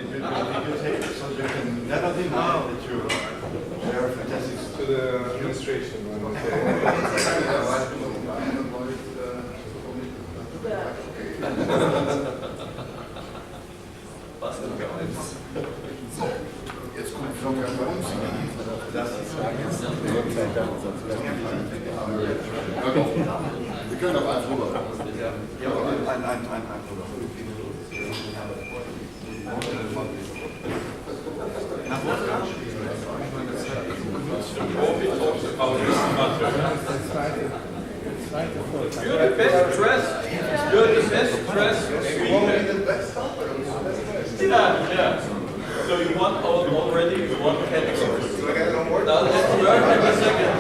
videotape, so you can never deny that you share fantastic to the administration. Jetzt kommt Florian bei uns. Das ist wir können auf eins rüber. Ja, ein rüber. You're the best dressed. You're the best dressed. Yeah. So you want already one category. Do I get it on board? Now let's learn every second.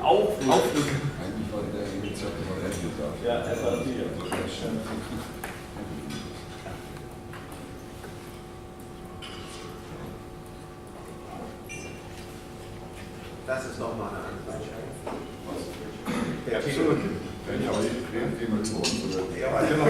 Aufrücken. Ja, Das ist nochmal eine andere Entscheidung. Ja, absolut. Wenn ich aber reden wir über uns oder? Ja, genau.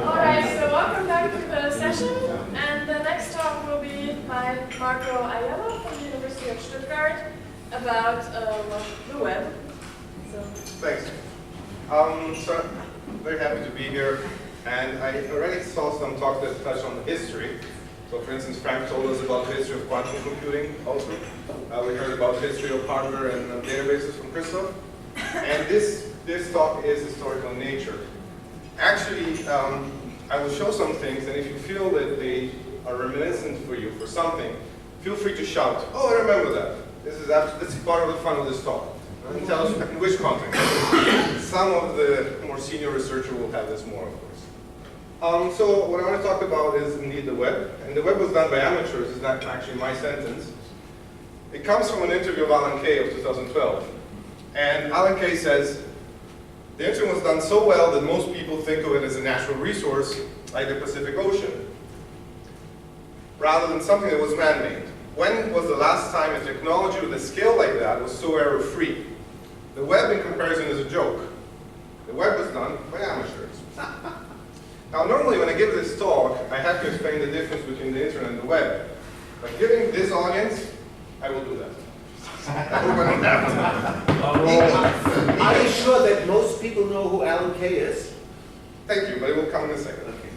Alright, so welcome back to the session, and the next talk will be by Marco Aiello from the University of Stuttgart about the web. So. Thanks. So I'm very happy to be here, and I already saw some talks that touched on the history. So for instance, Frank told us about the history of quantum computing also. We heard about the history of hardware and databases from Christoph. And this talk is historical in nature. Actually, I will show some things, and if you feel that they are reminiscent for you for something, feel free to shout, "Oh, I remember that." This is part of the fun of this talk. And tell us in which context. Some of the more senior researcher will have this more, of course. So what I want to talk about is indeed the web. And the web was done by amateurs, is not actually my sentence. It comes from an interview of Alan Kay of 2012. And Alan Kay says, the internet was done so well that most people think of it as a natural resource, like the Pacific Ocean, rather than something that was man-made. When was the last time a technology with a scale like that was so error-free? The web, in comparison, is a joke. The web was done by amateurs. Now, normally when I give this talk, I have to explain the difference between the internet and the web. But giving this audience, I will do that. I hope I don't have to. Are you sure that most people know who Alan Kay is? Thank you, but it will come in a second. Okay.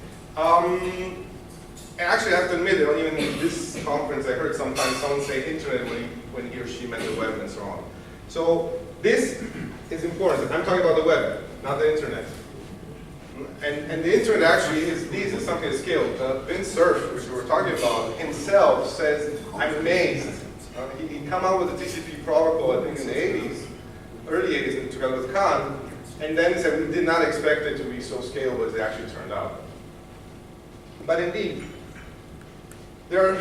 And actually, I have to admit, even in this conference, I heard sometimes someone say internet when he or she meant the web and so on. So this is important. I'm talking about the web, not the internet. And the internet actually is something that's scaled. Vint Cerf, which we were talking about, himself says, I'm amazed. He came out with the TCP protocol, I think, in the 80s, early 80s, together with Khan, and then said we did not expect it to be so scalable as it actually turned out. But indeed, there are,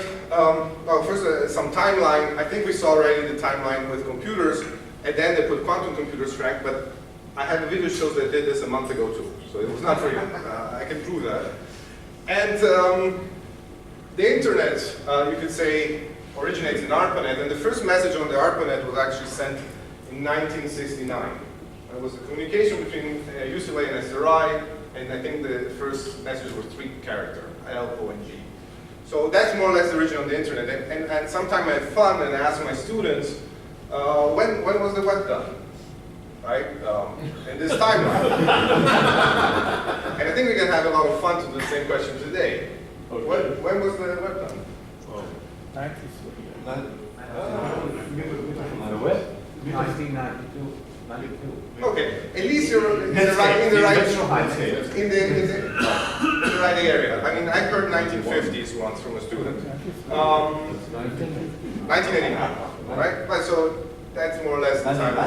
well, first some timeline. I think we saw already the timeline with computers, and then they put quantum computers track, but I have a video that shows they did this a month ago too, so it was not for you. I can prove that. And the internet, you could say, originates in ARPANET, and the first message on the ARPANET was actually sent in 1969. It was a communication between UCLA and SRI, and I think the first message was 3-character, L, O, and G. So that's more or less the origin of the internet. And sometime I had fun and I asked my students, when was the web done? Right? In this timeline. And I think we can have a lot of fun to do the same question today. Okay. When was the web done? Oh. 1992. Okay, at least you're in the right 1950s once from a student. 1989, right? But so that's more or less the time.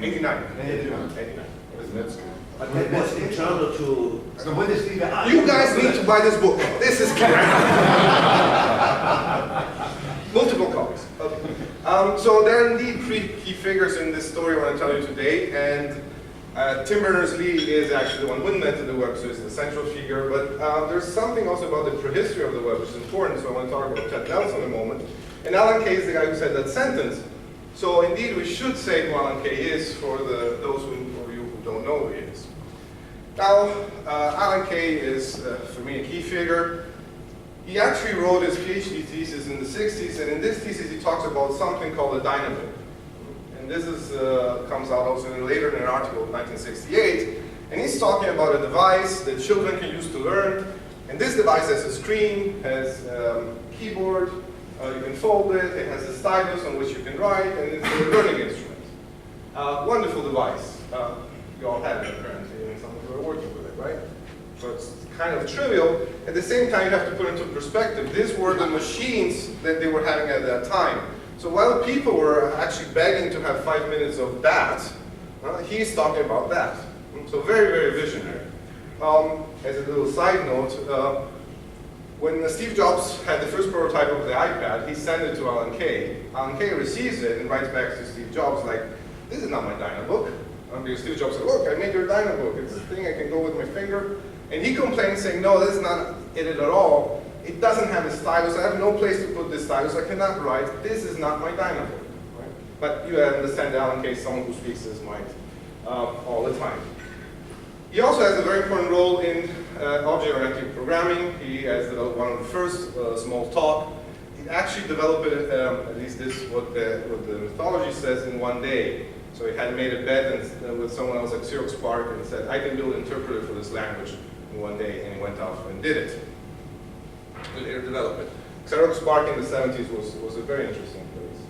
89. 89. That's good. But that was internal to... You guys need to buy this book. This is multiple copies. Okay. So there are indeed three key figures in this story I want to tell you today, and Tim Berners-Lee is actually the one who invented the web, so he's the central figure. But there's something also about the prehistory of the web which is important, so I want to talk about Ted Nelson in a moment. And Alan Kay is the guy who said that sentence. So indeed, we should say who Alan Kay is for those of you who don't know who he is. Now, Alan Kay is, for me, a key figure. He actually wrote his PhD thesis in the 60s, and in this thesis he talks about something called a dynabook. And this is, comes out also later in an article of 1968. And he's talking about a device that children can use to learn. And this device has a screen, has a keyboard, you can fold it, it has a stylus on which you can write, and it's a learning instrument. Wonderful device. You all have it apparently, and some of you are working with it, right? So it's kind of trivial. At the same time, you have to put into perspective, these were the machines that they were having at that time. So while people were actually begging to have 5 minutes of that, he's talking about that. So very, very visionary. As a little side note, when Steve Jobs had the first prototype of the iPad, he sent it to Alan Kay. Alan Kay receives it and writes back to Steve Jobs like, this is not my Dynabook. Because Steve Jobs said, look, I made your Dynabook. It's a thing I can go with my finger. And he complained saying, no, this is not it at all. It doesn't have a stylus. I have no place to put this stylus. I cannot write. This is not my Dynabook. Right? But you understand that Alan Kay is someone who speaks his mind all the time. He also has a very important role in object-oriented programming. He has developed one of the first, Smalltalk. He actually developed it, at least this is what the mythology says, in one day. So he had made a bet with someone else at Xerox PARC and said, I can build an interpreter for this language in one day, and he went off and did it. He later developed it. Xerox PARC in the 70s was a very interesting place.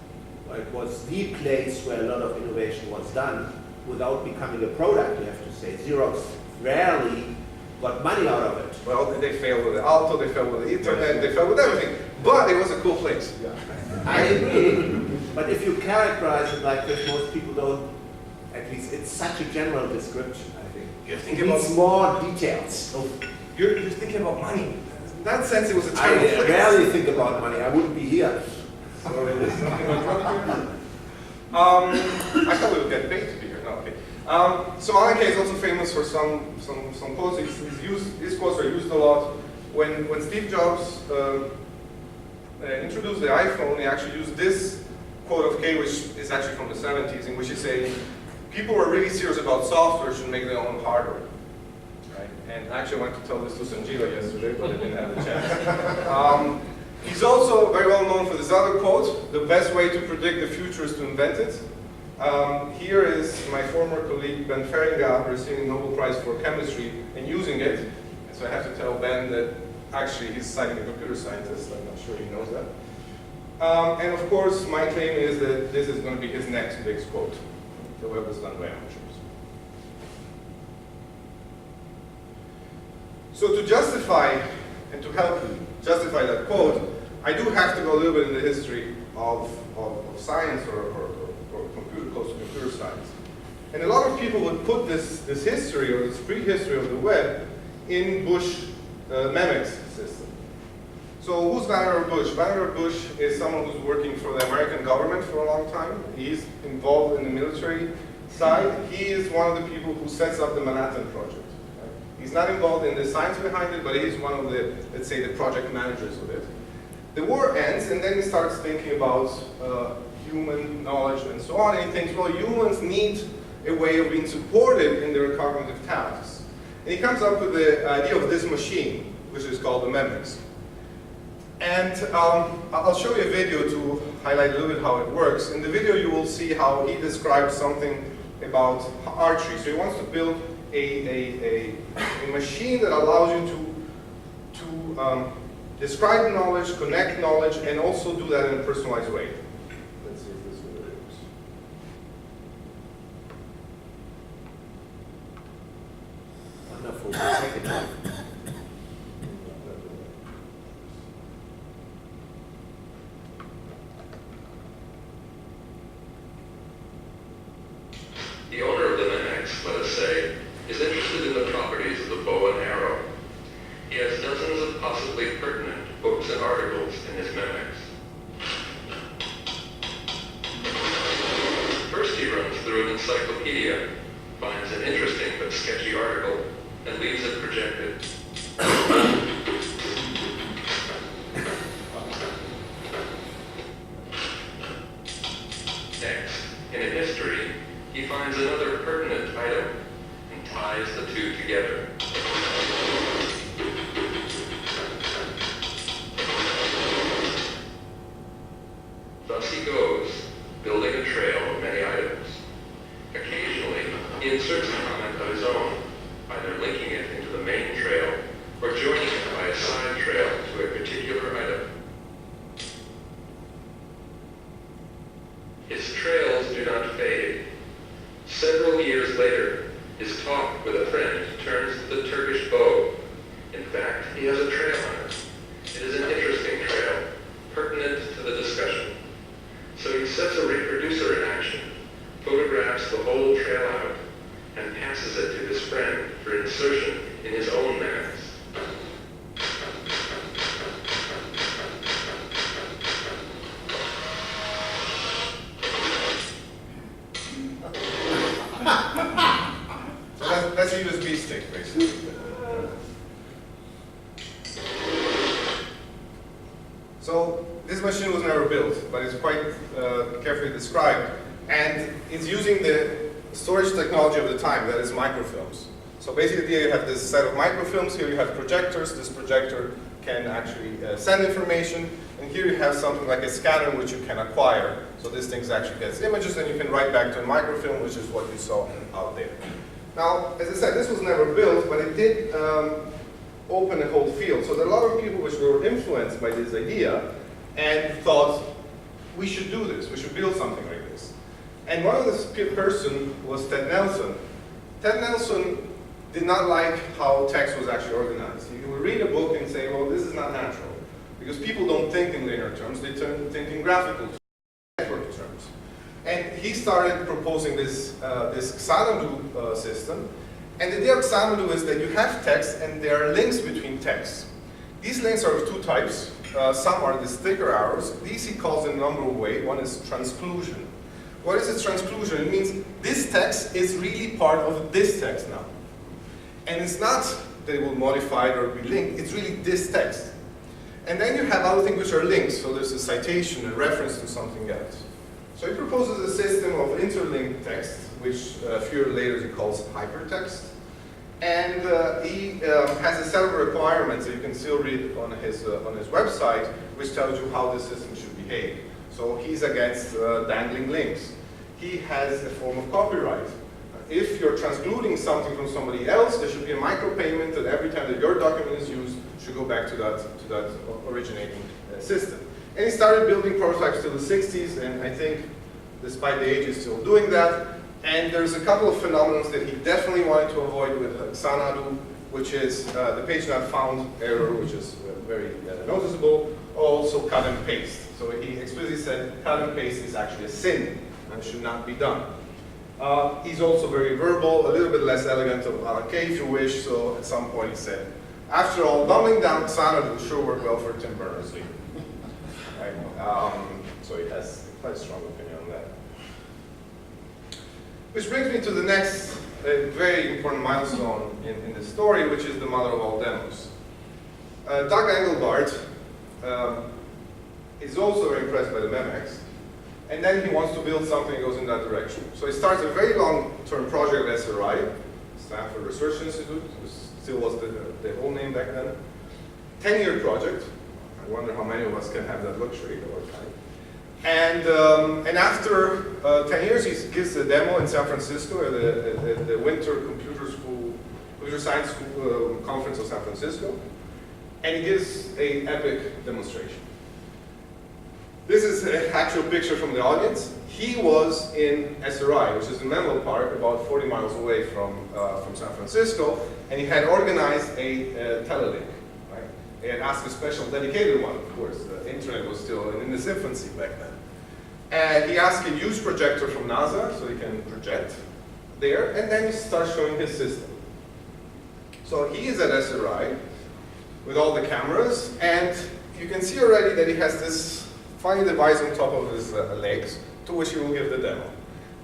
Well, it was the place where a lot of innovation was done without becoming a product, you have to say. Xerox rarely got money out of it. Well, they failed with the Alto, they failed with the Ethernet, they failed with everything. But it was a cool place. Yeah. I agree. But if you characterize it like this, most people don't, at least it's such a general description, I think. You're It thinking needs more details. You're thinking about money. In that sense, it was a I terrible place. rarely think about money. I wouldn't be here. So there's something went wrong here. I thought we would get paid to be here. No, okay. So Alan Kay is also famous for some quotes. His quotes are used a lot. When Steve Jobs introduced the iPhone, he actually used this quote of Kay, which is actually from the 70s, in which he's saying, people who are really serious about software should make their own hardware. Right? And actually I went to tell this to Sanjeeva yesterday, but I didn't have the chance. He's also very well known for this other quote, the best way to predict the future is to invent it. Here is my former colleague Ben Feringa receiving the Nobel Prize for Chemistry and using it. And so I have to tell Ben that actually he's citing a computer scientist. I'm not sure he knows that. And of course, my claim is that this is going to be his next big quote. The web was done by amateurs. So to justify and to help justify that quote, I do have to go a little bit in the history of science or close to computer science. And a lot of people would put this history or this prehistory of the web in Bush Mehmet's system. So who's Vannevar Bush? Vannevar Bush is someone who's working for the American government for a long time. He's involved in the military side. He is one of the people who sets up the Manhattan Project. Right? He's not involved in the science behind it, but he's one of the, let's say, the project managers of it. The war ends, and then he starts thinking about human knowledge and so on, and he thinks, well, humans need a way of being supported in their cognitive tasks. And he comes up with the idea of this machine, which is called the MEMRICS. And I'll show you a video to highlight a little bit how it works. In the video you will see how he describes something about archery. So he wants to build a machine that allows you to describe knowledge, connect knowledge, and also do that in a personalized way. Let's see if this video works. Wonderful. Second. possibly pertinent books and articles in his memex. First he runs through an encyclopedia, finds an interesting but sketchy article, and leaves it projected. Next, in a history, he finds another pertinent item and ties the two together. Thus he goes, building a trail of many items. Occasionally, he inserts a comment of his own, either linking it into the main trail or joining it by a side trail to a particular item. His trails do not fade. Several years later, his talk with a friend turns to the Turkish bow. In fact, he has a trail on it. It is an interesting trail, pertinent to the discussion. So he sets a reproducer in action, photographs the whole trail out, and passes it to his friend for insertion in his own memex. So that's a USB stick, basically. So this machine was never built, but it's quite carefully described. And it's using the storage technology of the time, that is microfilms. So basically you have this set of microfilms, here you have projectors, this projector can actually send information, and here you have something like a scanner which you can acquire. So this thing actually gets images and you can write back to a microfilm, which is what you saw out there. Now, as I said, this was never built, but it did open a whole field. So there are a lot of people which were influenced by this idea and thought, we should do this, we should build something like this. And one of this person was Ted Nelson. Ted Nelson did not like how text was actually organized. You would read a book and say, well, this is not natural. Because people don't think in linear terms, they think in graphical terms, network terms. And he started proposing this, this Xanadu system. And the idea of Xanadu is that you have text and there are links between texts. These links are of two types. Some are the sticker arrows. These he calls in a number of ways. One is transclusion. What is a transclusion? It means this text is really part of this text now. And it's not that it will modify it or be linked, it's really this text. And then you have other things which are links, so there's a citation, a reference to something else. So he proposes a system of interlinked text, which a few years later he calls hypertext. And he has a set of requirements that you can still read on his website, which tells you how the system should behave. So he's against dangling links. He has a form of copyright. If you're transcluding something from somebody else, there should be a micropayment that every time that your document is used should go back to that originating system. And he started building prototypes till the 60s, and I think, despite the age, he's still doing that. And there's a couple of phenomena that he definitely wanted to avoid with Xanadu, which is the page not found error, which is very noticeable, also cut and paste. So he explicitly said cut and paste is actually a sin and should not be done. He's also very verbal, a little bit less elegant of okay if you wish, so at some point he said, after all, dumbing down Xanadu sure worked well for Tim Berners-Lee. Right? So he has quite a strong opinion on that. Which brings me to the next very important milestone in the story, which is the mother of all demos. Doug Engelbart is also very impressed by the memex, and then he wants to build something that goes in that direction. So he starts a very long-term project at SRI, Stanford Research Institute, which still was the whole name back then. 10-year project. I wonder how many of us can have that luxury over time. And after 10 years, he gives a demo in San Francisco at the Winter Computer Science School Conference of San Francisco, and he gives an epic demonstration. This is an actual picture from the audience. He was in SRI, which is in Menlo Park, about 40 miles away from San Francisco, and he had organized a telelink. He had asked a special dedicated one, of course. The internet was still in its infancy back then. And he asked a huge projector from NASA, so he can project there, and then he starts showing his system. So he is at SRI, with all the cameras, and you can see already that he has this funny device on top of his legs, to which he will give the demo.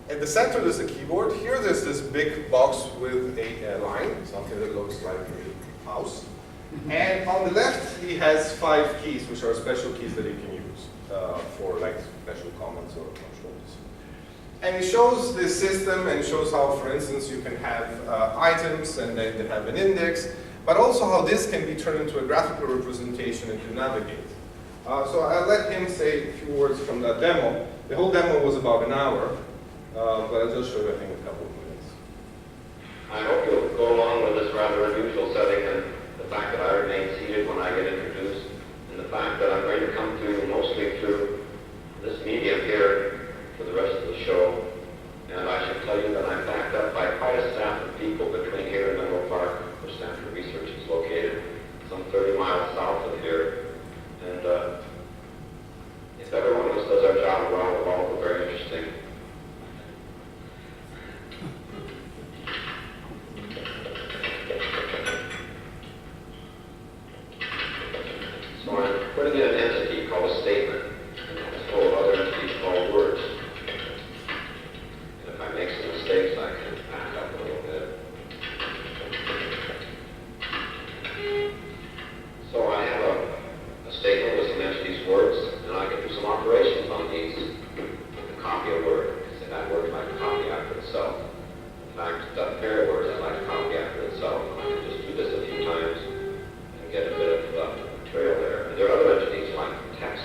At the center there's a keyboard. Here there's this big box with a line, something that looks like a mouse. And on the left he has 5 keys, which are special keys that he can use for like special comments or controls. And it shows the system and shows how, for instance, you can have items and then they have an index, but also how this can be turned into a graphical representation and to navigate. So I'll let him say a few words from that demo. The whole demo was about an hour, but I'll just show you, I think, a couple of minutes. I hope you'll go along with this rather unusual setting and the fact that I remain seated when I get introduced, and the fact that I'm going to come to you mostly through this medium here for the rest of the show. And I should tell you that I'm backed up by quite a staff of people between here and Menlo Park, where Stanford Research is located, some 30 miles south of here. And if every one of us does our job well, we'll all be very interesting. So I'm putting in an entity called a statement, and it's full of other entities called words. And if I make some mistakes, I can back up a little bit. So I have a statement with some entities words, and I can do some operations on these with a copy of Word. And that word like to copy after itself. In fact, that pair of words I like to copy after itself. And I can just do this a few times and get a bit of material there. And there are other entities like text.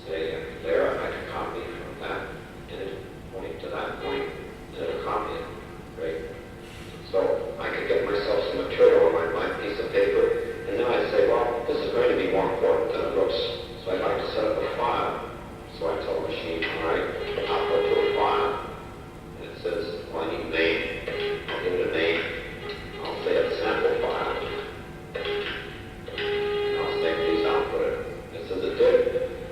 Say, there I'd like to copy from that image point to that point, and it'll copy it. Great. So I could get myself some material on my blank piece of paper, and then I say, well, this is going to be more important than it looks. So I'd like to set up a file. So I tell the machine, all right, I'll go to a file. And it says, well, I need a name. I'll give it a name. I'll say it's a sample file. And I'll say, please output it. And it says it did.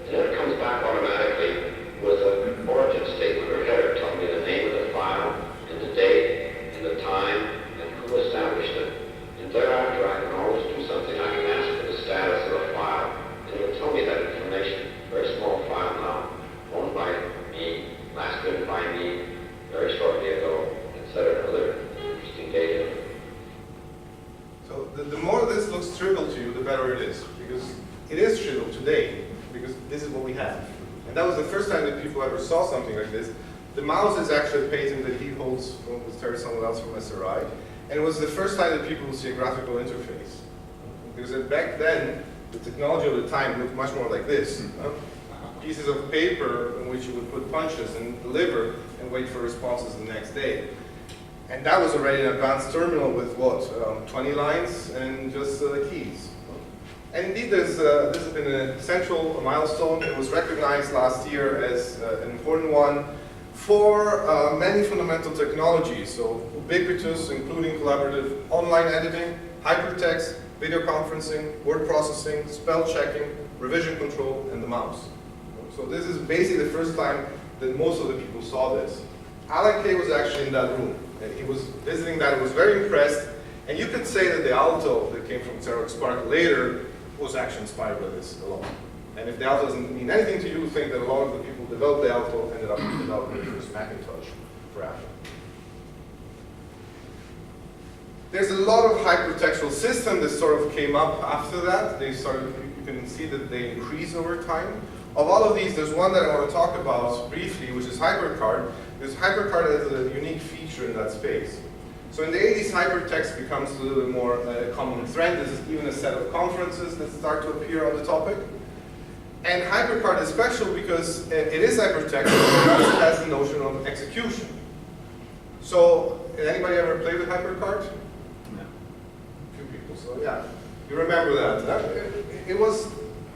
And then it comes back automatically with an origin statement or header telling me the name of the file, and the date, and the time, and who established it. And thereafter, I can always do something. I can ask for the status of a file, and it will tell me that information. Very small file now, owned by me, last written by me, very shortly ago, etc. Other interesting data. So the more this looks trivial to you, the better it is, because it is trivial today, because this is what we have. And that was the first time that people ever saw something like this. The mouse is actually a patent that he holds from someone else from SRI, and it was the first time that people would see a graphical interface. Because back then, the technology of the time looked much more like this. Pieces of paper in which you would put punches and deliver and wait for responses the next day. And that was already an advanced terminal with what, 20 lines and just keys. And indeed, this has been a central milestone. It was recognized last year as an important one for many fundamental technologies. So ubiquitous, including collaborative online editing, hypertext, video conferencing, word processing, spell checking, revision control, and the mouse. So this is basically the first time that most of the people saw this. Alan Kay was actually in that room, and he was visiting that, he was very impressed, and you could say that the Alto that came from Xerox PARC later was actually inspired by this a lot. And if the Alto doesn't mean anything to you, think that a lot of the people who developed the Alto ended up developing the first Macintosh for Apple. There's a lot of hypertextual systems that sort of came up after that. They started, you can see that they increase over time. Of all of these, there's one that I want to talk about briefly, which is HyperCard. Because HyperCard has a unique feature in that space. So in the 80s, hypertext becomes a little bit more a common thread. There's even a set of conferences that start to appear on the topic. And HyperCard is special because it is hypertext, but it also has the notion of execution. So, did anybody ever play with HyperCard? No. A few people, so yeah. You remember that.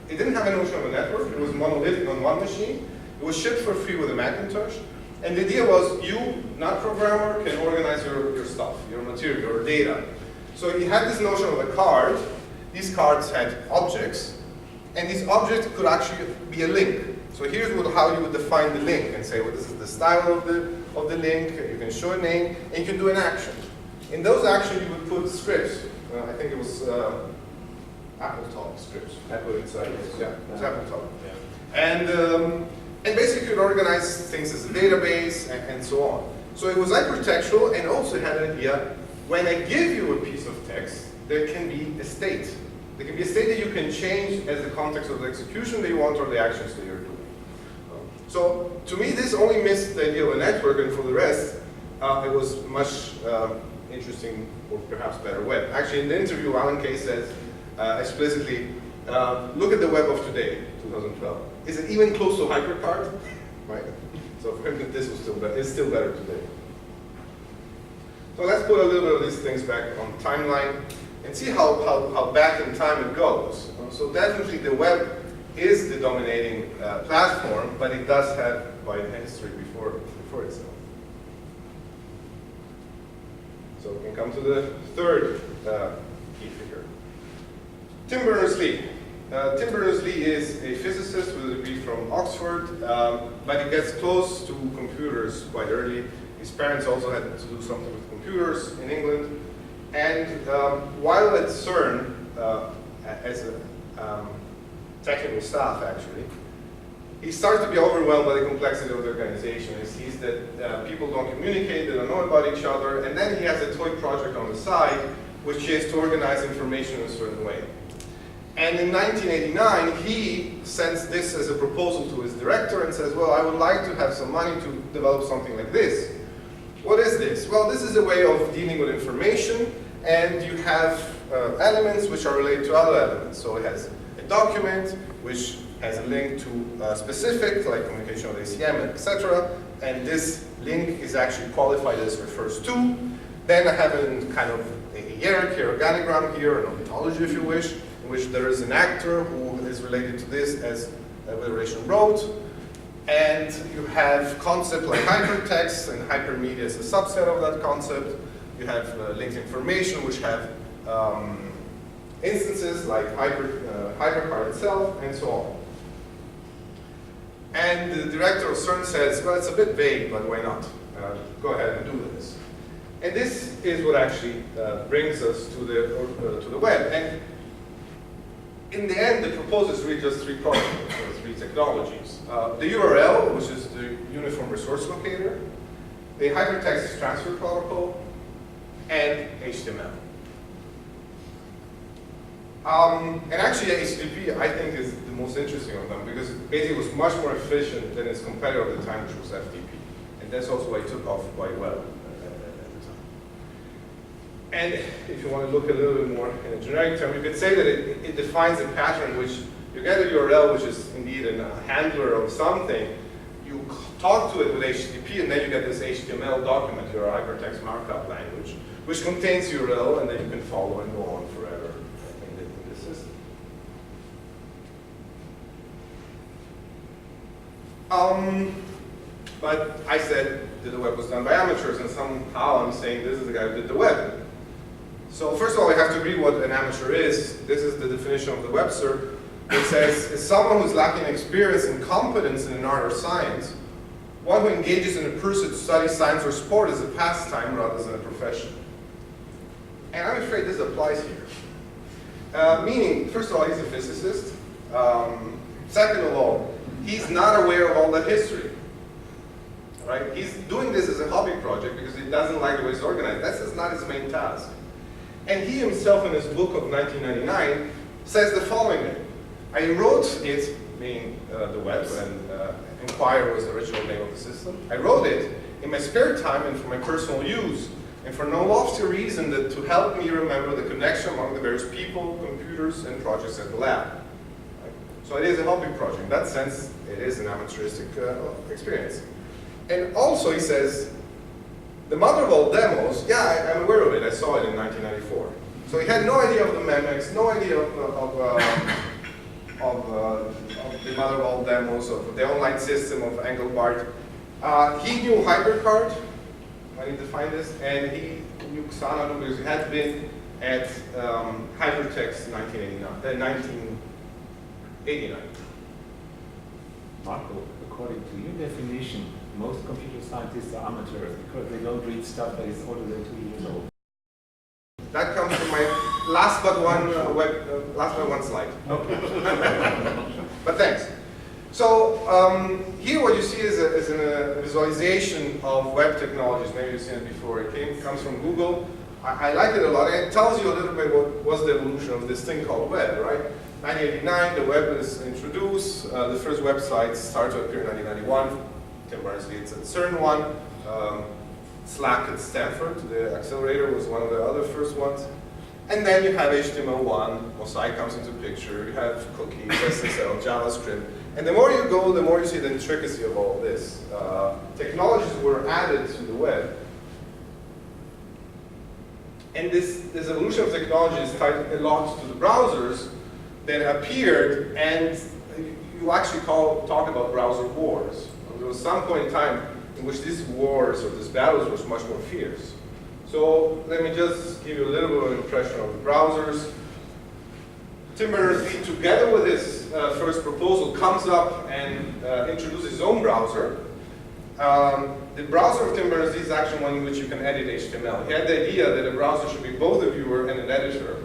It didn't have a notion of a network. It was monolithic on one machine. It was shipped for free with a Macintosh. And the idea was you, not programmer, can organize your stuff, your material, your data. So you had this notion of a card. These cards had objects. And these objects could actually be a link. So here's how you would define the link and say, well, this is the style of the link. You can show a name, and you can do an action. In those actions, you would put scripts. I think it was AppleTalk scripts. Apple inside. Yeah, it's Yeah. AppleTalk. And basically you could organize things as a database and so on. So it was hypertextual and also had an idea, when I give you a piece of text, there can be a state. There can be a state that you can change as the context of the execution that you want or the actions that you're doing. So to me, this only missed the idea of a network, and for the rest, it was much interesting or perhaps better web. Actually, in the interview, Alan Kay says explicitly, look at the web of today, 2012. Is it even close to HyperCard? Right? So for him, this was still better. It's still better today. So let's put a little bit of these things back on timeline and see how back in time it goes. So definitely the web is the dominating platform, but it does have quite a history before itself. So we can come to the third key figure. Tim Berners-Lee. Tim Berners-Lee is a physicist with a degree from Oxford, but he gets close to computers quite early. His parents also had to do something with computers in England. And while at CERN, as a technical staff actually, he starts to be overwhelmed by the complexity of the organization. He sees that people don't communicate, they don't know about each other, and then he has a toy project on the side, which is to organize information in a certain way. And in 1989, he sends this as a proposal to his director and says, well, I would like to have some money to develop something like this. What is this? Well, this is a way of dealing with information, and you have elements which are related to other elements. So it has a document, which has a link to specifics, like communication with ACM, etc. And this link is actually qualified as refers to. Then I have a kind of a hierarchy, or organogram here, an ontology if you wish, in which there is an actor who is related to this as a relation wrote. And you have concepts like hypertext and hypermedia as a subset of that concept. You have linked information, which have instances like HyperCard itself, and so on. And the director of CERN says, well, it's a bit vague, but why not? Go ahead and do this. And this is what actually brings us to the web. And in the end, the proposal is really just three protocols, or three technologies. The URL, which is the Uniform Resource Locator, the Hypertext Transfer Protocol, and HTML. And actually, HTTP, I think, is the most interesting of them, because basically it was much more efficient than its competitor at the time, which was FTP. And that's also why it took off quite well at the time. And if you want to look a little bit more in a generic term, you could say that it defines a pattern which you get a URL, which is indeed a handler of something. You talk to it with HTTP, and then you get this HTML document, your hypertext markup language, which contains URL, and then you can follow and go on forever in the system. But I said that the web was done by amateurs, and somehow I'm saying this is the guy who did the web. So first of all, we have to agree what an amateur is. This is the definition of the Webster. It says, is someone who's lacking experience and competence in an art or science, one who engages in a pursuit to study science or sport as a pastime rather than a profession. And I'm afraid this applies here. Meaning, first of all, he's a physicist. Second of all, he's not aware of all that history. Right? He's doing this as a hobby project because he doesn't like the way it's organized. That's not his main task. And he himself, in his book of 1999, says the following. I wrote it, meaning the web, and Enquire was the original name of the system. I wrote it in my spare time and for my personal use, and for no loftier reason than to help me remember the connection among the various people, computers, and projects at the lab. Right? So it is a hobby project. In that sense, it is an amateuristic experience. And also, he says, the mother of all demos, yeah, I'm aware of it. I saw it in 1994. So he had no idea of the Memex, no idea of the mother of all demos, of the online system of Engelbart. He knew HyperCard, I need to find this, and he knew Xanadu because he had been at HyperText 1989. Marco, according to your definition, most computer scientists are amateurs because they don't read stuff that is older than 2 years old. That comes from my last but one slide. But thanks. So here what you see is a visualization of web technologies. Maybe you've seen it before. It comes from Google. I like it a lot. And it tells you a little bit what was the evolution of this thing called web, right? 1989, the web is introduced. The first websites start to appear in 1991. Tim Berners-Lee, it's a CERN one. Slack at Stanford, the accelerator was one of the other first ones. And then you have HTML1, Mosaic comes into picture, you have cookies, SSL, JavaScript. And the more you go, the more you see the intricacy of all this. Technologies were added to the web. And this evolution of technology is tied a lot to the browsers that appeared, and you actually talk about browser wars. There was some point in time in which these wars or these battles was much more fierce. So let me just give you a little bit of an impression of the browsers. Tim Berners-Lee, together with his first proposal, comes up and introduces his own browser. The browser of Tim Berners-Lee is actually one in which you can edit HTML. He had the idea that a browser should be both a viewer and an editor.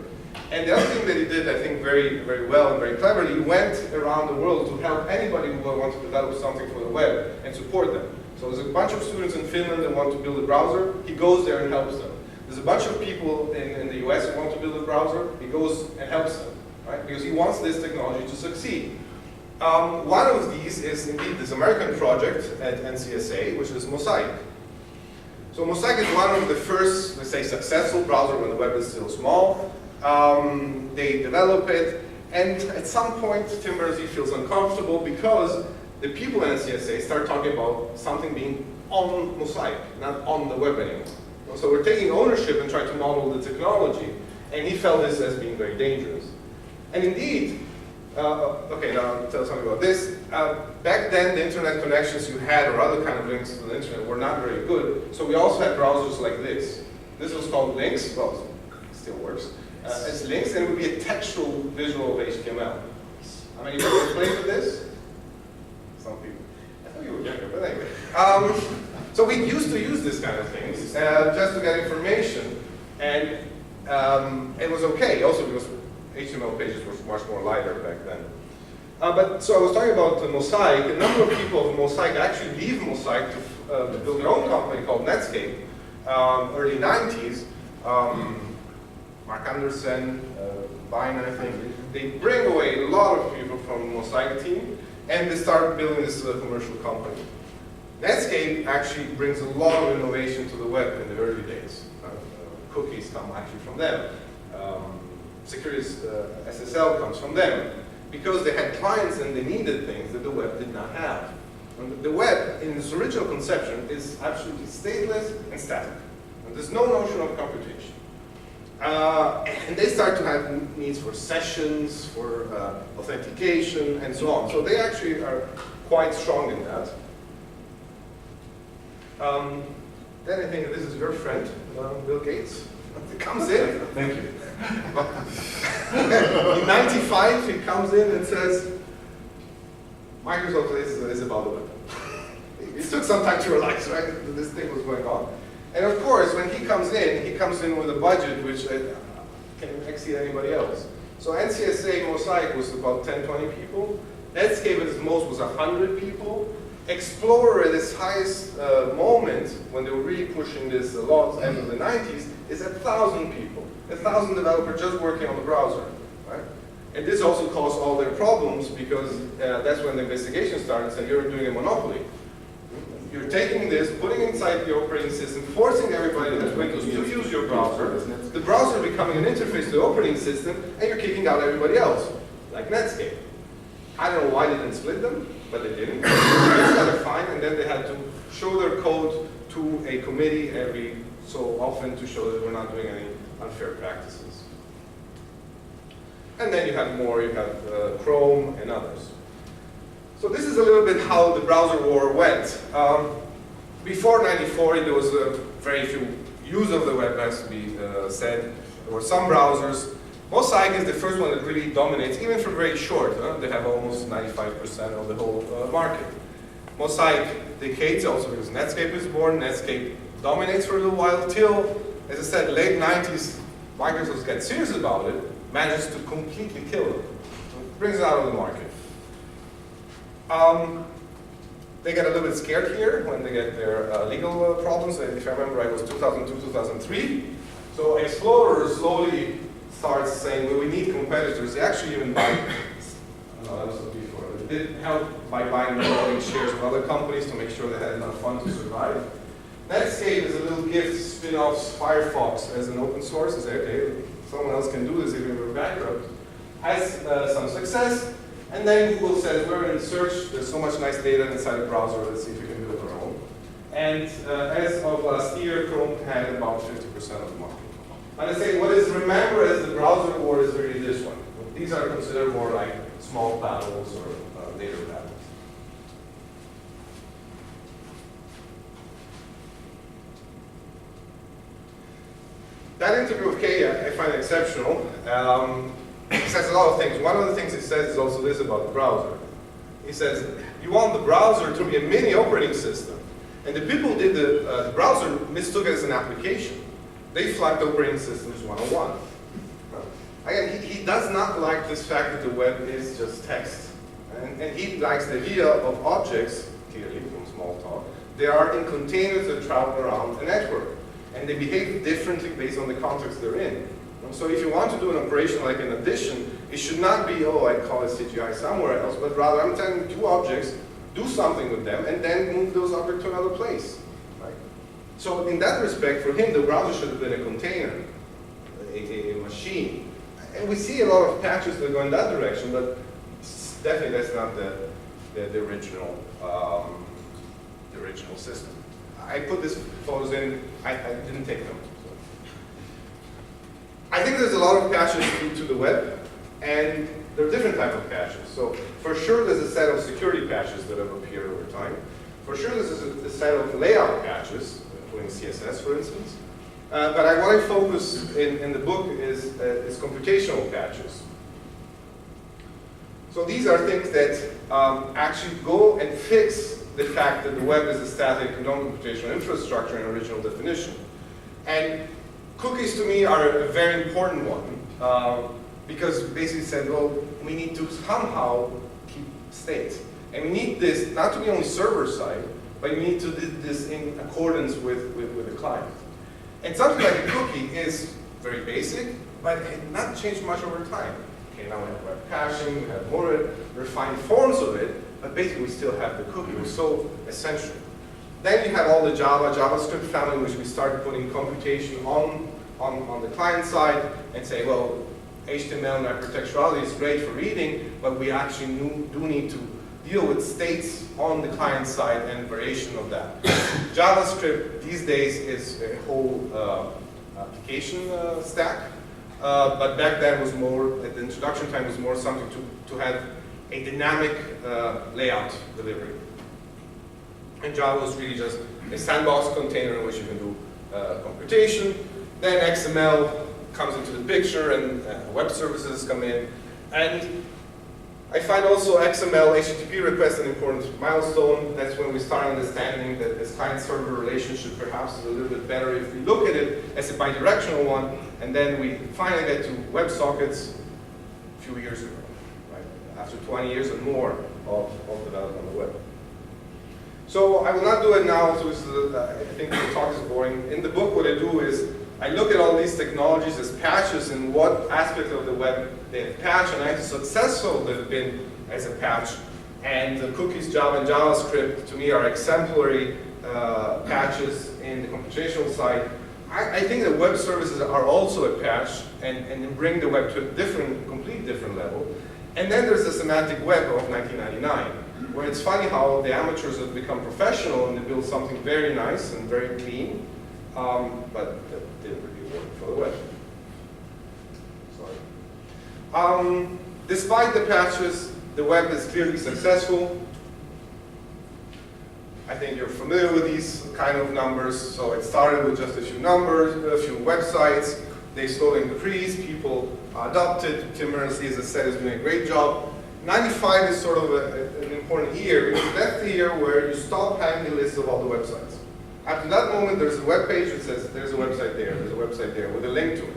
And the other thing that he did, I think, very, very well and very cleverly, he went around the world to help anybody who would want to develop something for the web and support them. So there's a bunch of students in Finland that want to build a browser. He goes there and helps them. There's a bunch of people in the US who want to build a browser. He goes and helps them, right? Because he wants this technology to succeed. One of these is indeed this American project at NCSA, which is Mosaic. So Mosaic is one of the first, let's say, successful browser when the web is still small. They develop it, and at some point Tim Berners-Lee feels uncomfortable because the people in NCSA start talking about something being on Mosaic, not on the web anymore. So we're taking ownership and trying to model the technology, and he felt this as being very dangerous. And indeed, okay, now I'll tell something about this. Back then, the internet connections you had or other kind of links to the internet were not very good, so we also had browsers like this. This was called Links, well, it still works, as Links, and it would be a textual visual of HTML. How many people have played with this? Some people. I thought you were younger, but anyway. So we used to use this kind of things just to get information, and it was okay, also because HTML pages were much more lighter back then. So I was talking about Mosaic. A number of people of Mosaic actually leave Mosaic to build their own company called Netscape, early 90s. Mark Anderson, Vine, I think. They bring away a lot of people from the Mosaic team, and they start building this commercial company. Netscape actually brings a lot of innovation to the web in the early days. Cookies come actually from them. Securities SSL comes from them, because they had clients and they needed things that the web did not have. And the web, in its original conception, is absolutely stateless and static. And there's no notion of computation. And they start to have needs for sessions, for authentication, and so on. So they actually are quite strong in that. Then I think this is your friend, Bill Gates. He comes in. Thank you. In 95, he comes in and says, Microsoft is about the web. It took some time to realize, right, that this thing was going on. And of course, when he comes in with a budget which can exceed anybody else. So NCSA Mosaic was about 10, 20 people. Netscape at its most was 100 people. Explorer at its highest moment, when they were really pushing this a lot, end of the 90s, is 1,000 people. 1,000 developers just working on the browser, right? And this also caused all their problems because that's when the investigation started, and you're doing a monopoly. You're taking this, putting it inside the operating system, forcing everybody that has Windows to use your browser, the browser becoming an interface to the operating system, and you're kicking out everybody else, like Netscape. I don't know why they didn't split them, but they didn't. They got a fine, and then they had to show their code to a committee every so often to show that we're not doing any unfair practices. And then you have more, you have Chrome and others. So this is a little bit how the browser war went. Before 94, there was very few use of the web, has to be said. There were some browsers. Mosaic is the first one that really dominates, even for very short. They have almost 95% of the whole market. Mosaic decays also because Netscape is born. Netscape dominates for a little while till, as I said, late 90s, Microsoft gets serious about it, manages to completely kill them. So it brings it out of the market. They get a little bit scared here when they get their legal problems. If I remember right, it was 2002, 2003. So Explorer slowly starts saying, well, we need competitors. They actually even buy, that was before. They did help by buying minority shares of other companies to make sure they had enough funds to survive. Netscape is a little gift, spin-offs Firefox as an open source. They say, okay, someone else can do this if we were bankrupt. Has some success. And then Google says, we're in search, there's so much nice data inside the browser, let's see if we can build our own. And as of last year, Chrome had about 50% of the market. And I say, what is remembered as the browser war is really this one. These are considered more like small battles or later battles. That interview with Kay, I find exceptional. He says a lot of things. One of the things he says is also this about the browser. He says, you want the browser to be a mini operating system. And the people who did the browser mistook it as an application. They flagged operating systems 101. Again, he does not like this fact that the web is just text. And he likes the idea of objects, clearly from small talk. They are in containers that travel around a network. And they behave differently based on the context they're in. So if you want to do an operation like an addition, it should not be, oh, I call it CGI somewhere else, but rather I'm telling two objects, do something with them, and then move those objects to another place. Right? So in that respect, for him, the browser should have been a container, a machine. And we see a lot of patches that go in that direction, but definitely that's not the original system. I put these photos in, I didn't take them. I think there's a lot of patches to the web, and there are different types of patches. So for sure there's a set of security patches that have appeared over time. For sure there's a set of layout patches, including CSS for instance. But what I focus in the book is computational patches. So these are things that actually go and fix the fact that the web is a static, non-computational infrastructure in original definition. And cookies to me are a very important one because basically said, well, we need to somehow keep state. And we need this not to be only server side, but we need to do this in accordance with the client. And something like a cookie is very basic, but it has not changed much over time. Okay, now we have web caching, we have more refined forms of it, but basically we still have the cookie. It was so essential. Then you have all the JavaScript family, which we started putting computation on the client side and say, well, HTML and hypertextuality is great for reading, but we actually do need to deal with states on the client side and variation of that. JavaScript these days is a whole application stack, but back then was more, at the introduction time, was more something to have a dynamic layout delivery. And Java was really just a sandbox container in which you can do computation. Then XML comes into the picture and web services come in. And I find also XML HTTP request an important milestone. That's when we start understanding that this client-server relationship perhaps is a little bit better if we look at it as a bidirectional one. And then we finally get to WebSockets a few years ago, right? After 20 years and more of development on the web. So I will not do it now, so I think the talk is boring. In the book, what I do is I look at all these technologies as patches and what aspect of the web they have patched and how successful they've been as a patch. And the cookies, Java, and JavaScript, to me, are exemplary patches in the computational side. I think that web services are also a patch and bring the web to a completely different level. And then there's the semantic web of 1999. Where it's funny how the amateurs have become professional and they build something very nice and very clean, but that didn't really work for the web. Sorry. Despite the patches, the web is clearly successful. I think you're familiar with these kind of numbers. So it started with just a few numbers, a few websites. They slowly increased. People adopted. Tim Berners-Lee, as I said, is doing a great job. 95 is sort of an important year because that's the year where you stop having the list of all the websites. After that moment, there's a web page that says there's a website there, there's a website there with a link to it.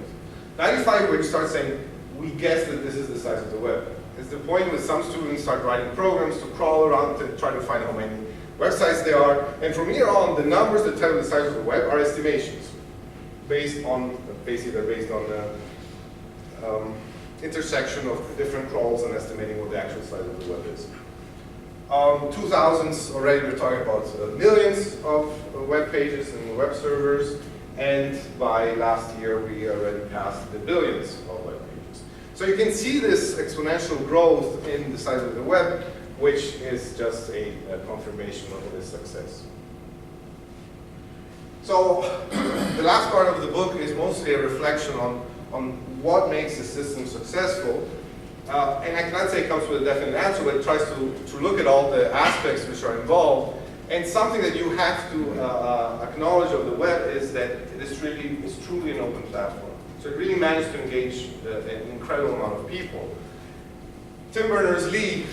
95, where you start saying, we guess that this is the size of the web. It's the point where some students start writing programs to crawl around and try to find how many websites there are. And from here on, the numbers that tell you the size of the web are estimations based on, basically they're based on the intersection of different crawls and estimating what the actual size of the web is. 2000s already we're talking about millions of web pages and web servers, and by last year we already passed the billions of web pages. So you can see this exponential growth in the size of the web, which is just a confirmation of this success. So the last part of the book is mostly a reflection on what makes the system successful. And I cannot say it comes with a definite answer, but it tries to look at all the aspects which are involved. And something that you have to acknowledge of the web is that it is truly an open platform. So it really managed to engage an incredible amount of people. Tim Berners-Lee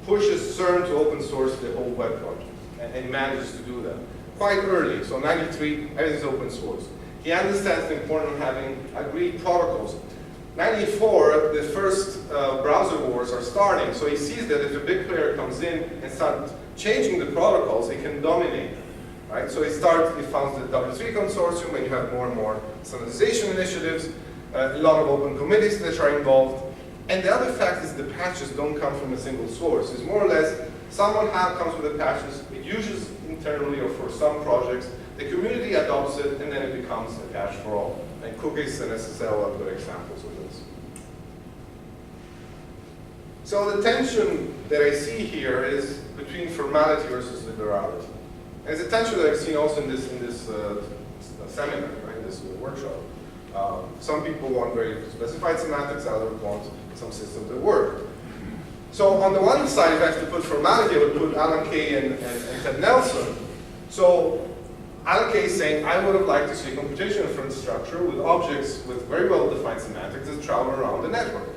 pushes CERN to open source the whole web project, and he manages to do that quite early. So 93, everything's open source. He understands the importance of having agreed protocols. 94, the first browser wars are starting, so he sees that if a big player comes in and starts changing the protocols, it can dominate them, right? So he founds the W3 consortium, and you have more and more standardization initiatives, a lot of open committees that are involved. And the other fact is the patches don't come from a single source. It's more or less, someone comes with the patches, it uses internally or for some projects, the community adopts it, and then it becomes a patch for all. And cookies and SSL are good examples of this. So the tension that I see here is between formality versus liberality. And it's a tension that I've seen also in this seminar, right, this workshop. Some people want very specified semantics, others want some systems that work. So on the one side, if I have to put formality, I would put Alan Kay and Ted Nelson. So Alan Kay is saying, I would have liked to see a computational infrastructure with objects with very well-defined semantics that travel around the network.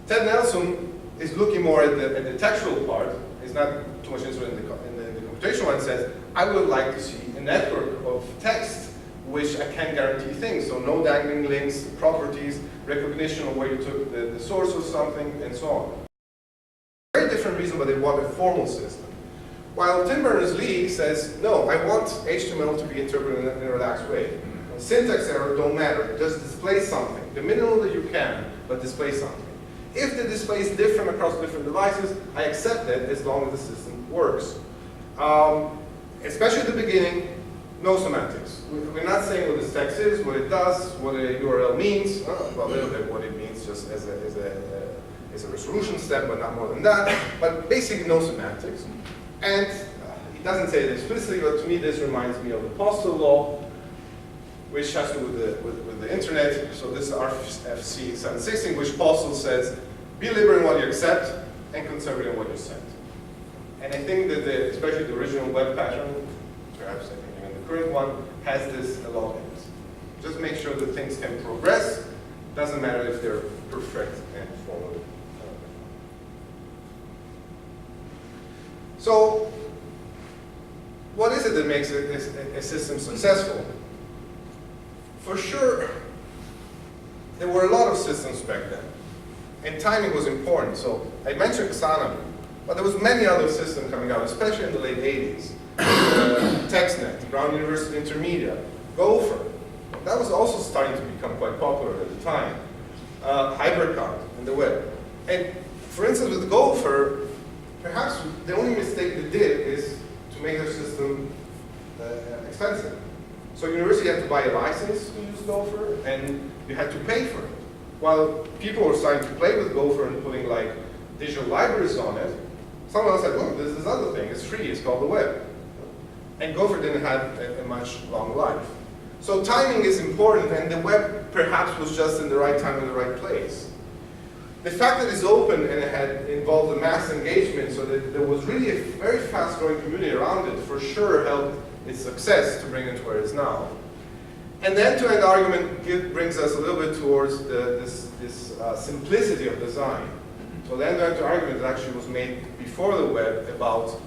Ted Nelson is looking more at the textual part. He's not too much interested in the computational one, and says, I would like to see a network of text which I can guarantee things. So no dangling links, properties, recognition of where you took the source of something, and so on. Very different reason why they want a formal system. While Tim Berners-Lee says, no, I want HTML to be interpreted in a relaxed way. Syntax error don't matter, just display something. The minimum that you can, but display something. If the display is different across different devices, I accept it as long as the system works. Especially at the beginning, no semantics. We're not saying what this text is, what it does, what a URL means. Well, a little bit what it means just as a resolution step, but not more than that. But basically no semantics. And he doesn't say it explicitly, but to me this reminds me of the postal law, which has to do with the internet. So this is RFC 716, which postal says, be liberal in what you accept and conservative in what you send. And I think that especially the original web pattern, perhaps I think even the current one, has this a lot in it. Just make sure that things can progress. Doesn't matter if they're perfect and formal. So, what is it that makes a system successful? For sure, there were a lot of systems back then, and timing was important. So I mentioned Xana, but there was many other systems coming out, especially in the late 80s. TextNet, Brown University Intermedia, Gopher. That was also starting to become quite popular at the time. HyperCard in the web. And for instance, with Gopher, perhaps the only mistake they did is to make their system expensive. So university had to buy a license to use Gopher, and you had to pay for it. While people were starting to play with Gopher and putting like digital libraries on it, someone else said, look, there's this other thing, it's free, it's called the web. And Gopher didn't have a much long life. So timing is important, and the web perhaps was just in the right time in the right place. The fact that it's open and it had involved a mass engagement, so that there was really a very fast-growing community around it, for sure helped its success to bring it to where it is now. And the end-to-end argument brings us a little bit towards this simplicity of design. So the end-to-end argument actually was made before the web about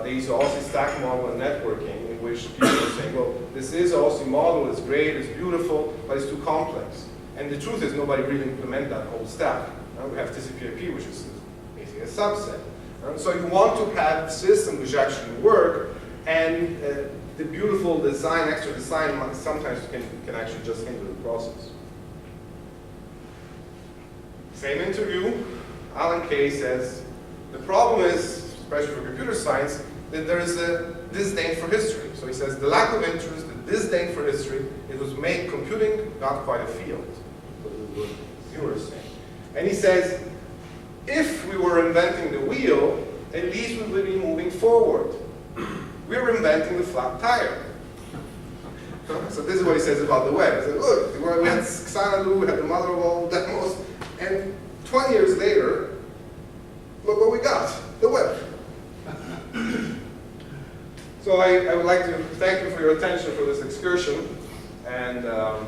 They use OSI stack model and networking, in which people are saying, well, this is OSI model, it's great, it's beautiful, but it's too complex. And the truth is nobody really implemented that whole stack. We have TCP/IP, which is basically a subset. So you want to have systems which actually work, and the beautiful design, extra design, sometimes can actually just hinder the process. Same interview, Alan Kay says, the problem is, especially for computer science, that there is a disdain for history. So he says the lack of interest, the disdain for history, it was made computing not quite a field. What you were saying. And he says, if we were inventing the wheel, at least we would be moving forward. We're inventing the flat tire. So this is what he says about the web. He says, look, we had Xanadu, we had the mother of all demos, and 20 years later, look what we got, the web. So I would like to thank you for your attention for this excursion, and of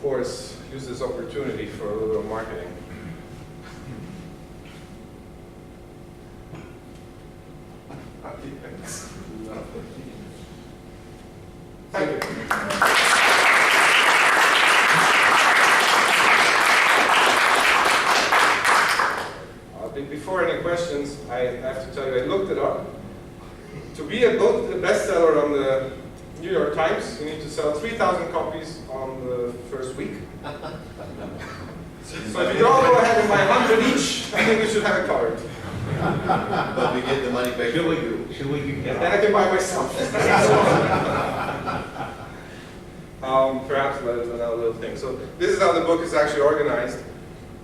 course, use this opportunity for a little bit of marketing. Thank you. Before any questions, I have to tell you, I looked it up. To be a book bestseller on the New York Times, you need to sell 3,000 copies on the first week. So if you all go ahead and buy 100 each, I think you should have a card. But we get the money back. Should we give And then I can buy myself. Perhaps another little thing. So this is how the book is actually organized.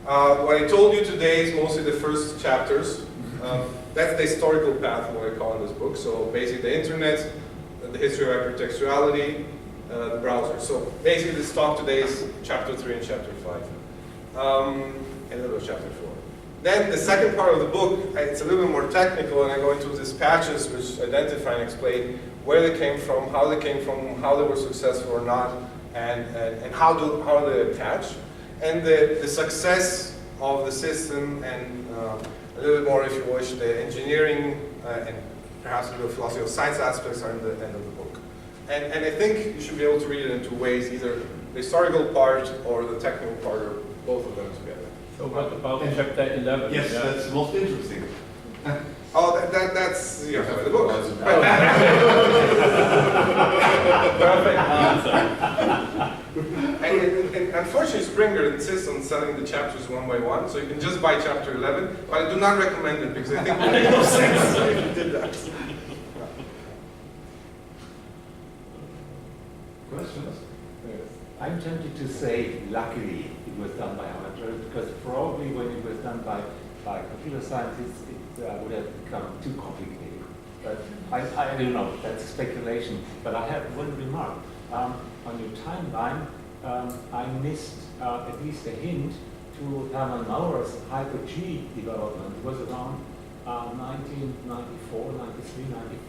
What I told you today is mostly the first chapters. That's the historical path, what I call in this book. So basically the internet, the history of hypertextuality, the browser. So basically this talk today is chapter 3 and chapter 5. And a little bit of chapter 4. Then the second part of the book, it's a little bit more technical, and I go into these patches which identify and explain where they came from, how they were successful or not, and how they attach. And the success of the system, and a little bit more, if you wish, the engineering and perhaps a little philosophy of science aspects are in the end of the book. And I think you should be able to read it in two ways, either the historical part or the technical part, or both of them together. So what about chapter 11? Yes, Yeah. that's most interesting. Oh, that's the book. Perfect answer. And unfortunately, Springer insists on selling the chapters one by one, so you can just buy chapter 11, but I do not recommend it because I think it would make no sense if you did that. Questions? I'm tempted to say, luckily, it was done by amateurs, because probably when it was done by computer scientists, it would have become too complicated. But I don't know, that's speculation. But I have one remark. On your timeline, I missed at least a hint to Hermann Maurer's Hyper-G development. It was around 1994, 93,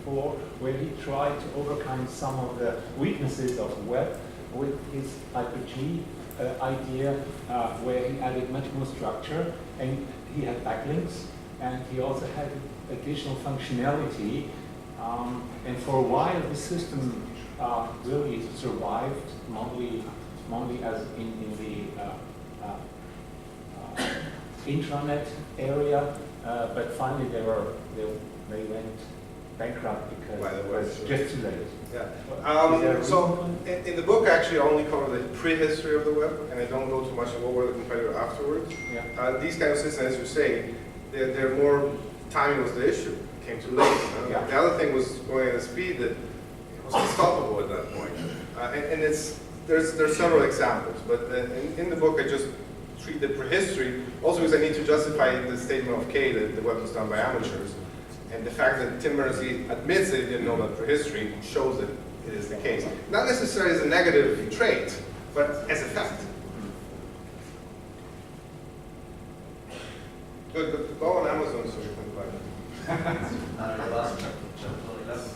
94, where he tried to overcome some of the weaknesses of the web with his Hyper-G idea, where he added much more structure, and he had backlinks, and he also had additional functionality. And for a while, the system really survived, mostly as in the intranet area, but finally they went bankrupt because it was just too late. Yeah. So in the book, actually, I only cover the prehistory of the web, and I don't go too much into what were the competitor afterwards. Yeah. These kind of systems, as you say, they're more timing was the issue. It came too late. Yeah. The other thing was going at a speed that was unstoppable at that point. And there's several examples, but in the book, I just treat the prehistory also because I need to justify the statement of Kay that the web was done by amateurs. And the fact that Tim Berners-Lee admits that he didn't know about prehistory shows that it is the case. Not necessarily as a negative trait, but as a fact. Good. Go on Amazon so you can buy it. Last chapter 11.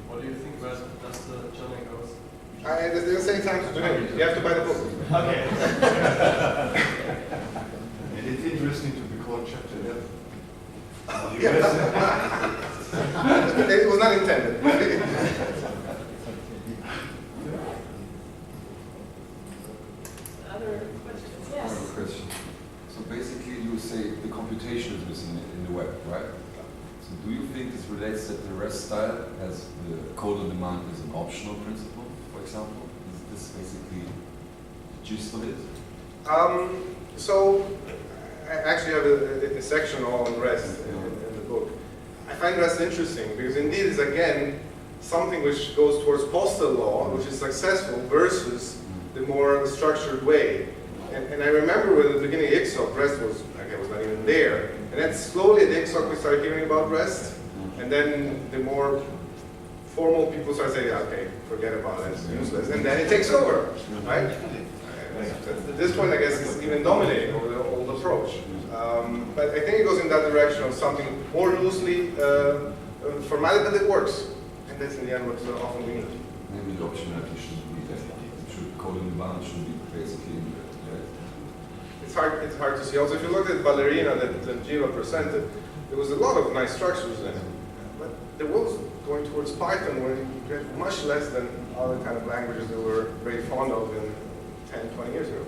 What do you think where does the journey goes? There's the same time to do it. You have to buy the book. Okay. And it's interesting to be called chapter 11. Yes. It was not intended. Other questions? I have a Yes. question. So basically you say the computation is missing in the web, right? So do you think this relates that the REST style as the code on demand is an optional principle, for example? Is this basically the gist of it? So I actually have a section all on REST in the book. I find REST interesting because indeed it's again something which goes towards postal law, which is successful versus the more structured way. And I remember when at the beginning of ICSOC, REST was not even there. And then slowly at ICSOC we started hearing about REST, and then the more formal people start saying, okay, forget about it, it's useless. And then it takes over, right? At this point, I guess, it's even dominating over the old approach. But I think it goes in that direction of something more loosely formatted, but it works. And that's in the end what often we need. Maybe the optionality shouldn't be there. Code on demand should be basically in there, right? It's hard to see. Also, if you look at Ballerina that Jiva presented, there was a lot of nice structures in it. But there was going towards Python where you get much less than other kind of languages that we're very fond of in 10, 20 years ago.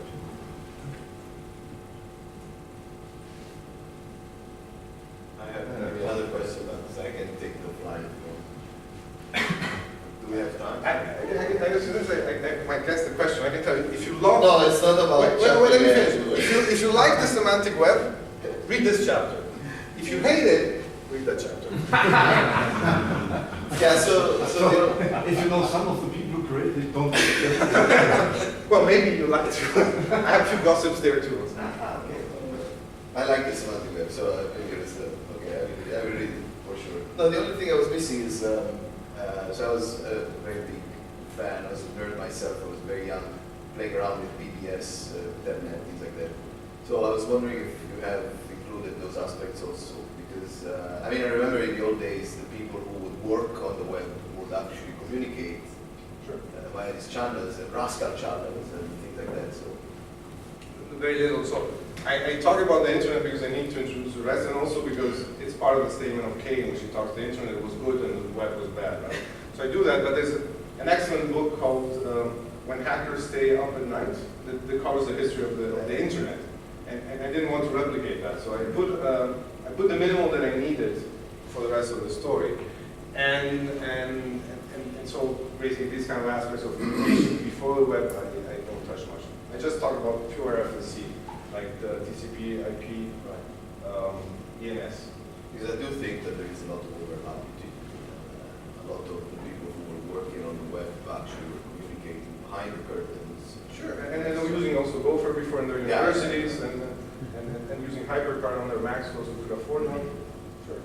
I have another question, but I can take the flight. Do we have time? I might guess the question. I can tell you, if you love... No, it's not about... Wait, let me finish. If you like the semantic web, read this chapter. If you hate it, read that chapter. Yeah, so if you know some of the people who created it, don't. Well, maybe you like to. I have a few gossips there too. okay. I like the semantic web, so I figure it's okay. I will read it for sure. No, the only thing I was missing is so I was a very big fan. I was a nerd myself. I was very young, playing around with BBS, Telnet, things like that. So I was wondering if you have included those aspects also, because I mean, I remember in the old days, the people who would work on the web would actually communicate via these channels and Rascal channels and things like that. So very little. So I talk about the internet because I need to introduce the rest, and also because it's part of the statement of Kay in which he talks the internet was good and the web was bad, right? So I do that, but there's an excellent book called When Hackers Stay Up at Night that covers the history of the internet. And I didn't want to replicate that, so I put the minimal that I needed for the rest of the story. And so basically these kind of aspects of communication before the web, I don't touch much. I just talk about pure FSC, like the TCP, IP, ENS. because I do think that there is a lot of overlap between a lot of the people who were working on the web actually were communicating behind the curtains. Sure, and they were using also Gopher before in their universities, and using HyperCard on their Macs, those who could afford one. Sure.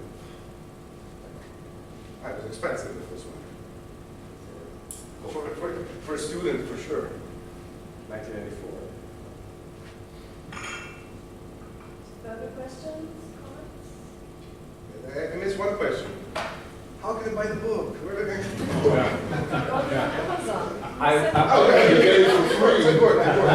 It was expensive, this one. For a student, for sure. 1994. Further questions, comments? I missed one question. How can I buy the book? Where are they going to Go on Amazon. you get it for free. I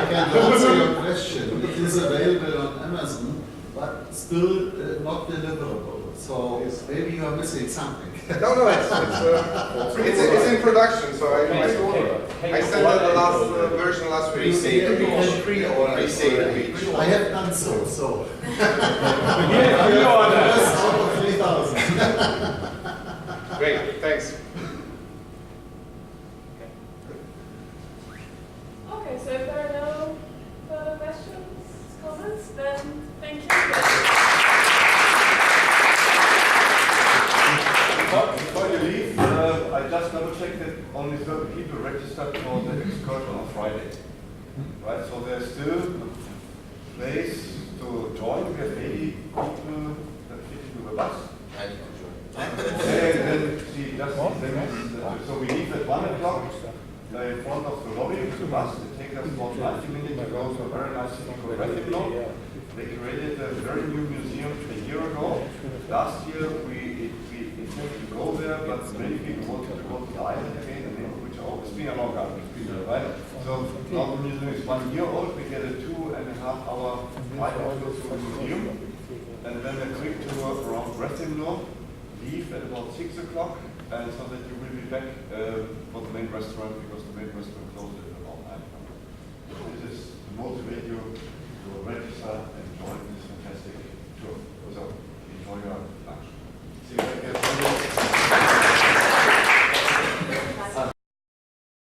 can answer your question. It is available on Amazon, but still not deliverable. So maybe you are missing something. No, it's in production, so I sent out the last version last week. I have done so. Yeah, Just out of 3,000. Great, thanks. Okay, so if there are no further questions, comments, then thank you. Before you leave, I just double checked that only 30 people registered for the excursion on Friday. Right, so there's still a place to join. We have 80 people that fit with a bus. I need to join. So we leave at 1 o'clock in front of the lobby with the bus. It takes us about 90 minutes to go to a very nice photographic block. They created a very new museum a year ago. Last year we intended to go there, but many people wanted to go to the island again, which always been a long time, right? So now the museum is 1 year old. We get a 2.5 hour flight over to the museum, and then a quick tour around Breslau. leave at about 6 o'clock, and so that you will be back for the main restaurant, because the main restaurant closes at